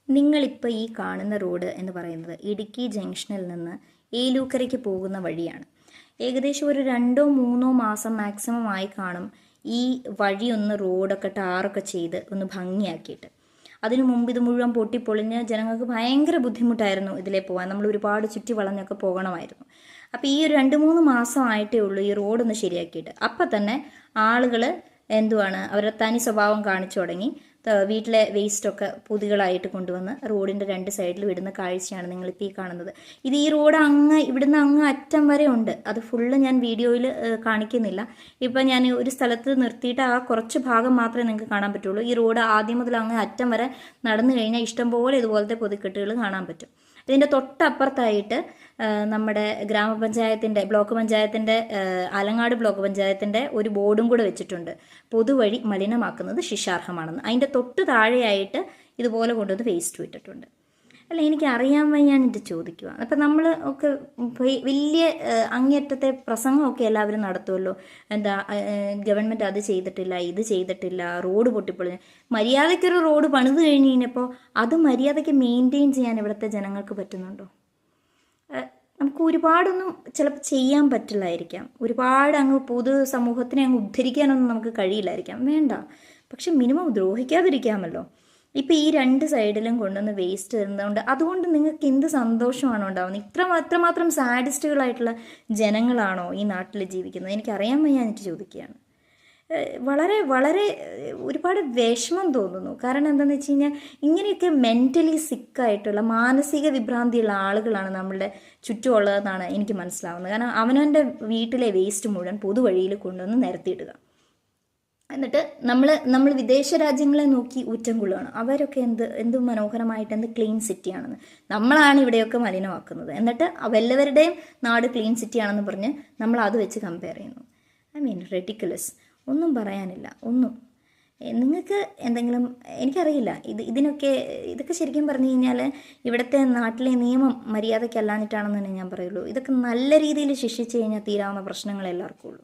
നിങ്ങളിപ്പോൾ ഈ കാണുന്ന റോഡ് എന്ന് പറയുന്നത് ഇടുക്കി ജംഗ്ഷനിൽ നിന്ന് ഏലൂക്കരയ്ക്ക് പോകുന്ന വഴിയാണ്. ഏകദേശം ഒരു 2-3 മാസം മാക്സിമം ആയി കാണും ഈ വഴി ഒന്ന് റോഡൊക്കെ ടാറൊക്കെ ചെയ്ത് ഒന്ന് ഭംഗിയാക്കിയിട്ട്. അതിനു മുമ്പ് ഇത് മുഴുവൻ പൊട്ടിപ്പൊളിഞ്ഞ് ജനങ്ങൾക്ക് ഭയങ്കര ബുദ്ധിമുട്ടായിരുന്നു ഇതിലേ പോകാൻ. നമ്മൾ ഒരുപാട് ചുറ്റി വളഞ്ഞൊക്കെ പോകണമായിരുന്നു. അപ്പോൾ ഈ ഒരു 2-3 മാസമായിട്ടേ ഉള്ളൂ ഈ റോഡൊന്ന് ശരിയാക്കിയിട്ട്. അപ്പം തന്നെ ആളുകൾ അവരുടെ തനി സ്വഭാവം കാണിച്ചു തുടങ്ങി. വീട്ടിലെ വേസ്റ്റൊക്കെ പൊതികളായിട്ട് കൊണ്ടുവന്ന് റോഡിൻ്റെ 2 സൈഡിൽ വിടുന്ന കാഴ്ചയാണ് നിങ്ങളിപ്പോൾ ഈ കാണുന്നത്. ഈ റോഡ് ഇവിടുന്ന് അങ്ങ് അറ്റം വരെ ഉണ്ട്. അത് ഫുള്ള് ഞാൻ വീഡിയോയിൽ കാണിക്കുന്നില്ല. ഇപ്പം ഞാൻ ഒരു സ്ഥലത്ത് നിർത്തിയിട്ട് ആ കുറച്ച് ഭാഗം മാത്രമേ നിങ്ങൾക്ക് കാണാൻ പറ്റുള്ളൂ. ഈ റോഡ് ആദ്യം മുതൽ അങ്ങ് അറ്റം വരെ നടന്നു കഴിഞ്ഞാൽ ഇഷ്ടംപോലെ ഇതുപോലത്തെ പൊതിക്കെട്ടുകൾ കാണാൻ പറ്റും. ഇതിൻ്റെ തൊട്ടപ്പുറത്തായിട്ട് നമ്മുടെ ബ്ലോക്ക് പഞ്ചായത്തിൻ്റെ ആലങ്ങാട് ബ്ലോക്ക് പഞ്ചായത്തിൻ്റെ ഒരു ബോർഡും കൂടെ വെച്ചിട്ടുണ്ട്. പൊതുവഴി മലിനമാക്കുന്നത് ശിക്ഷാർഹമാണെന്ന്. അതിൻ്റെ തൊട്ട് താഴെയായിട്ട് ഇതുപോലെ കൊണ്ടുവന്ന് വേസ്റ്റ് വിട്ടിട്ടുണ്ട്. അല്ല, എനിക്ക് അറിയാൻ വയ്യാനിട്ട് ചോദിക്കുക. അപ്പം നമ്മൾ ഒക്കെ വലിയ അങ്ങേറ്റത്തെ പ്രസംഗമൊക്കെ എല്ലാവരും നടത്തുമല്ലോ. ഗവൺമെൻറ് അത് ചെയ്തിട്ടില്ല, ഇത് ചെയ്തിട്ടില്ല, റോഡ് പൊട്ടിപ്പൊളിഞ്ഞ്. മര്യാദയ്ക്കൊരു റോഡ് പണിത് കഴിഞ്ഞ് കഴിഞ്ഞപ്പോൾ അത് മര്യാദയ്ക്ക് മെയിൻറ്റെയിൻ ചെയ്യാൻ ഇവിടുത്തെ ജനങ്ങൾക്ക് പറ്റുന്നുണ്ടോ? നമുക്ക് ഒരുപാടൊന്നും ചിലപ്പോൾ ചെയ്യാൻ പറ്റില്ലായിരിക്കാം. ഒരുപാട് അങ്ങ് പൊതു സമൂഹത്തിനെ അങ്ങ് ഉദ്ധരിക്കാനൊന്നും നമുക്ക് കഴിയില്ലായിരിക്കാം. വേണ്ട, പക്ഷെ മിനിമം ദ്രോഹിക്കാതിരിക്കാമല്ലോ. ഇപ്പം ഈ 2 സൈഡിലും കൊണ്ടുവന്ന് വേസ്റ്റ് തരുന്നതുകൊണ്ട് അതുകൊണ്ട് നിങ്ങൾക്ക് എന്ത് സന്തോഷമാണോ ഉണ്ടാവുന്നത്? ഇത്രമാത്രം സാഡിസ്റ്റുകളായിട്ടുള്ള ജനങ്ങളാണോ ഈ നാട്ടിൽ ജീവിക്കുന്നത്? എനിക്കറിയാൻ വയ്യാനിട്ട് ചോദിക്കുകയാണ്. വളരെ വളരെ ഒരുപാട് വിഷമം തോന്നുന്നു. കാരണം എന്താണെന്ന് വെച്ച് കഴിഞ്ഞാൽ ഇങ്ങനെയൊക്കെ മെൻ്റലി സിക്കായിട്ടുള്ള മാനസിക വിഭ്രാന്തിയുള്ള ആളുകളാണ് നമ്മളുടെ ചുറ്റുമുള്ളതെന്നാണ് എനിക്ക് മനസ്സിലാവുന്നത്. കാരണം അവനവൻ്റെ വീട്ടിലെ വേസ്റ്റ് മുഴുവൻ പൊതുവഴിയിൽ കൊണ്ടുവന്ന് നിരത്തിയിടുക. എന്നിട്ട് നമ്മൾ വിദേശ രാജ്യങ്ങളെ നോക്കി ഊറ്റം കൊള്ളുകയാണ്. അവരൊക്കെ എന്ത് മനോഹരമായിട്ട് എന്ത് ക്ലീൻ സിറ്റിയാണെന്ന്. നമ്മളാണ് ഇവിടെയൊക്കെ മലിനമാക്കുന്നത്. എന്നിട്ട് വല്ലവരുടെയും നാട് ക്ലീൻ സിറ്റിയാണെന്ന് പറഞ്ഞ് നമ്മൾ അത് വെച്ച് കമ്പയർ ചെയ്യുന്നു. റെഡിക്കുലസ്. ഒന്നും പറയാനില്ല. നിങ്ങൾക്ക് എന്തെങ്കിലും എനിക്കറിയില്ല. ഇതൊക്കെ ശരിക്കും പറഞ്ഞു കഴിഞ്ഞാൽ ഇവിടുത്തെ നാട്ടിലെ നിയമം മര്യാദയ്ക്കല്ലാഞ്ഞിട്ടാണെന്ന് തന്നെ ഞാൻ പറയുള്ളൂ. ഇതൊക്കെ നല്ല രീതിയിൽ ശിക്ഷിച്ചു കഴിഞ്ഞാൽ തീരാവുന്ന പ്രശ്നങ്ങൾ എല്ലാവർക്കും ഉള്ളൂ.